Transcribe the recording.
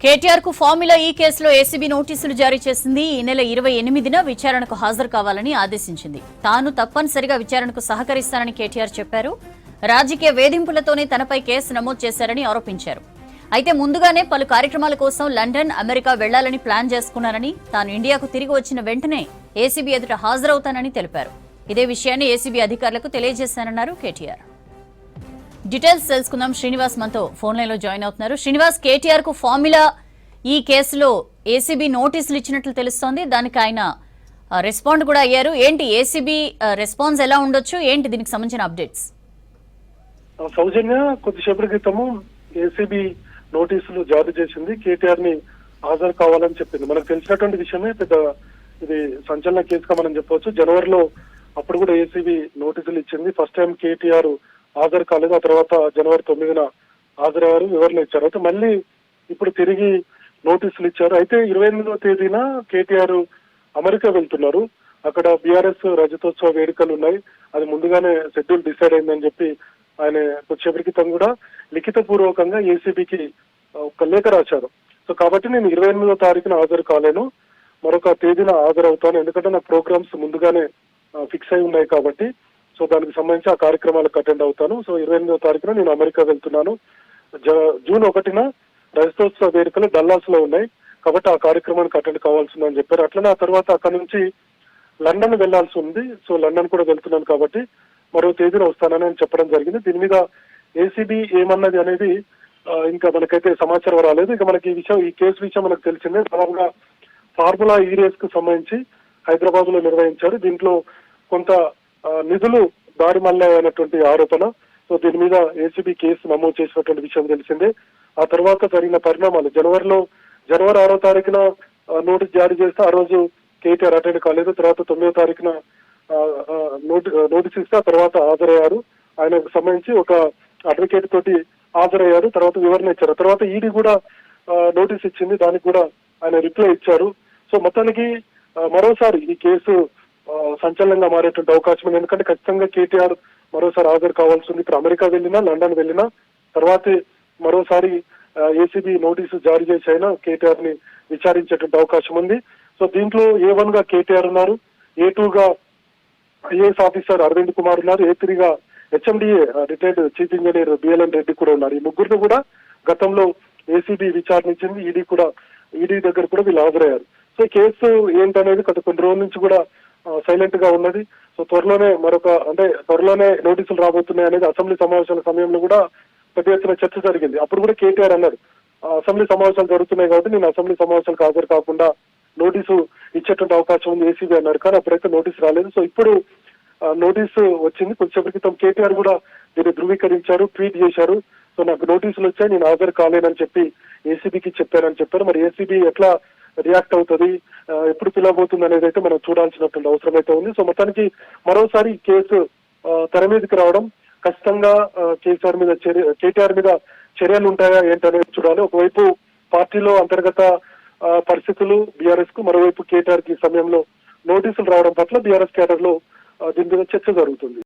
కేటీఆర్ కు ఫార్ములా ఈ కేసులో ఏసీబీ నోటీసులు జారీ చేసింది. ఈ నెల 28న విచారణకు హాజరు కావాలని ఆదేశించింది. తాను తప్పనిసరిగా విచారణకు సహకరిస్తానని కేటీఆర్ చెప్పారు. రాజకీయ వేధింపులతోనే తనపై కేసు నమోదు చేశారని ఆరోపించారు. అయితే ముందుగానే పలు కార్యక్రమాల కోసం లండన్, అమెరికా వెళ్లాలని ప్లాన్ చేసుకున్నారని, తాను ఇండియాకు తిరిగి వచ్చిన వెంటనే ఏసీబీ ఎదుట హాజరవుతానని తెలిపారు. ఇదే విషయాన్ని ఏసీబీ అధికారులకు తెలియజేశానన్నారు కేటీఆర్. డీటెయిల్స్ తెలుసుకుందాం. శ్రీనివాస్ మనతో ఫోన్ లైన్ లో జాయిన్ అవుతున్నారు. శ్రీనివాస్, కేటీఆర్ కు ఫార్ములా ఈ కేసులో ఏసీబీ నోటీసులు ఇచ్చినట్లు తెలుస్తోంది. దానికి ఆయన రెస్పాండ్ కూడా అయ్యారు. ఏంటి ఏసీబీ రెస్పాన్స్ ఎలా ఉండొచ్చు, ఏంటి దీనికి సంబంధించిన అప్డేట్స్? సౌజన్య, కొద్దిసేపటి క్రితము ఏసీబీ నోటీసులు జారీ చేసింది. కేటీఆర్ ని హాజరు కావాలని చెప్పింది. మనకు తెలిసినటువంటి విషయమే. పెద్ద ఇది సంచలన కేసుగా మనం చెప్పవచ్చు. జనవరిలో అప్పుడు కూడా ఏసీబీ నోటీసులు ఇచ్చింది. ఫస్ట్ టైం కేటీఆర్ హాజరు కాలేదు. ఆ తర్వాత జనవరి 9న హాజరయ్యారు, వివరణ ఇచ్చారు. అయితే మళ్ళీ ఇప్పుడు తిరిగి నోటీసులు ఇచ్చారు. అయితే 28వ తేదీన కేటీఆర్ అమెరికా వెళ్తున్నారు. అక్కడ బీఆర్ఎస్ రజతోత్సవ వేడుకలు ఉన్నాయి. అది ముందుగానే షెడ్యూల్ డిసైడ్ అయిందని చెప్పి ఆయన కొద్దిసేపటి క్రితం కూడా లిఖిత పూర్వకంగా ఏసీబీకి ఒక లేఖ రాశారు. సో కాబట్టి నేను 28వ తారీఖున హాజరు కాలేను, మరొక తేదీన హాజరవుతాను, ఎందుకంటే నా ప్రోగ్రామ్స్ ముందుగానే ఫిక్స్ అయి ఉన్నాయి కాబట్టి. సో దానికి సంబంధించి ఆ కార్యక్రమాలకు అటెండ్ అవుతాను. సో 28వ తారీఖున నేను అమెరికా వెళ్తున్నాను. జూన్ 1న రజతోత్సవ వేడుకలు డల్లాస్ లో ఉన్నాయి కాబట్టి ఆ కార్యక్రమానికి అటెండ్ కావాల్సిందని చెప్పారు. అట్లనే ఆ తర్వాత అక్కడ నుంచి లండన్ వెళ్లాల్సి ఉంది. సో లండన్ కూడా వెళ్తున్నాను కాబట్టి మరో తేదీన వస్తానని చెప్పడం జరిగింది. దీని మీద ఏసీబీ ఏమన్నది అనేది ఇంకా మనకైతే సమాచారం రాలేదు. ఇక మనకి ఈ కేసు విషయం మనకు తెలిసిందే. దాదాపుగా ఫార్ములా ఈ రేస్ కు సంబంధించి హైదరాబాద్ లో నిర్వహించారు. దీంట్లో కొంత నిధులు దారి మళ్ళాయన్నటువంటి ఆరోపణ. సో దీని మీద ఏసీబీ కేసు నమోదు చేసినటువంటి విషయం తెలిసిందే. ఆ తర్వాత జరిగిన పరిణామాలు, జనవరి 6వ తారీఖున నోటీస్ జారీ చేస్తే ఆ రోజు కేటీఆర్ అటెండ్ కాలేదు. తర్వాత 9వ తారీఖున నోటీస్ ఇస్తే ఆ తర్వాత హాజరయ్యారు. ఆయనకు సంబంధించి ఒక అడ్వకేట్ తోటి హాజరయ్యారు. తర్వాత వివరణ ఇచ్చారు. తర్వాత ఈడీ కూడా నోటీస్ ఇచ్చింది, దానికి కూడా ఆయన రిప్లై ఇచ్చారు. సో మొత్తానికి మరోసారి ఈ కేసు సంచలనంగా మారేటువంటి అవకాశం ఉంది. ఎందుకంటే ఖచ్చితంగా కేటీఆర్ మరోసారి హాజరు కావాల్సి ఉంది. ఇప్పుడు అమెరికా వెళ్ళినా, లండన్ వెళ్ళినా తర్వాత మరోసారి ఏసీబీ నోటీసు జారీ చేసి అయినా కేటీఆర్ ని విచారించేటువంటి అవకాశం ఉంది. సో దీంట్లో A1 గా కేటీఆర్ ఉన్నారు, A2 గా ఐఏఎస్ ఆఫీసర్ అరవింద్ కుమార్ ఉన్నారు, A3 గా HMDA retired chief engineer BLN Reddy కూడా ఉన్నారు. ఈ ముగ్గురిని కూడా గతంలో ఏసీబీ విచారించింది. ఈడీ దగ్గర కూడా వీళ్ళు హాజరయ్యారు. సో కేసు ఏంటనేది కొన్ని రోజుల నుంచి కూడా సైలెంట్ గా ఉన్నది. సో త్వరలోనే నోటీసులు రాబోతున్నాయి అనేది అసెంబ్లీ సమావేశాల సమయంలో కూడా పెద్ద ఎత్తున చర్చ జరిగింది. అప్పుడు కూడా కేటీఆర్ అన్నారు, అసెంబ్లీ సమావేశాలు జరుగుతున్నాయి కాబట్టి నేను అసెంబ్లీ సమావేశాలకు హాజరు కాకుండా నోటీసు ఇచ్చేటువంటి అవకాశం ఉంది ఏసీబీ అన్నారు. కానీ అప్పుడైతే నోటీసు రాలేదు. సో ఇప్పుడు నోటీసు వచ్చింది. కొంచెంసేపటి క్రితం కేటీఆర్ కూడా దీన్ని ధృవీకరించారు, ట్వీట్ చేశారు. సో నాకు నోటీసులు వచ్చాయి, నేను హాజరు కాలేనని చెప్పి ఏసీబీకి చెప్పానని చెప్పారు. మరి ఏసీబీ ఎట్లా రియాక్ట్ అవుతుంది, ఎప్పుడు పిలవబోతుంది అనేది అయితే మనం చూడాల్సినటువంటి అవసరం అయితే ఉంది. సో మొత్తానికి మరోసారి కేసు తెర మీదకి రావడం, ఖచ్చితంగా కేటీఆర్ మీద చర్యలు ఉంటాయా ఏంటనేది చూడాలి. ఒకవైపు పార్టీలో అంతర్గత పరిస్థితులు బీఆర్ఎస్ కు, మరోవైపు కేటీఆర్ కి సమయంలో నోటీసులు రావడం పట్ల బీఆర్ఎస్ క్యాడర్ లో దీని మీద చర్చ జరుగుతుంది.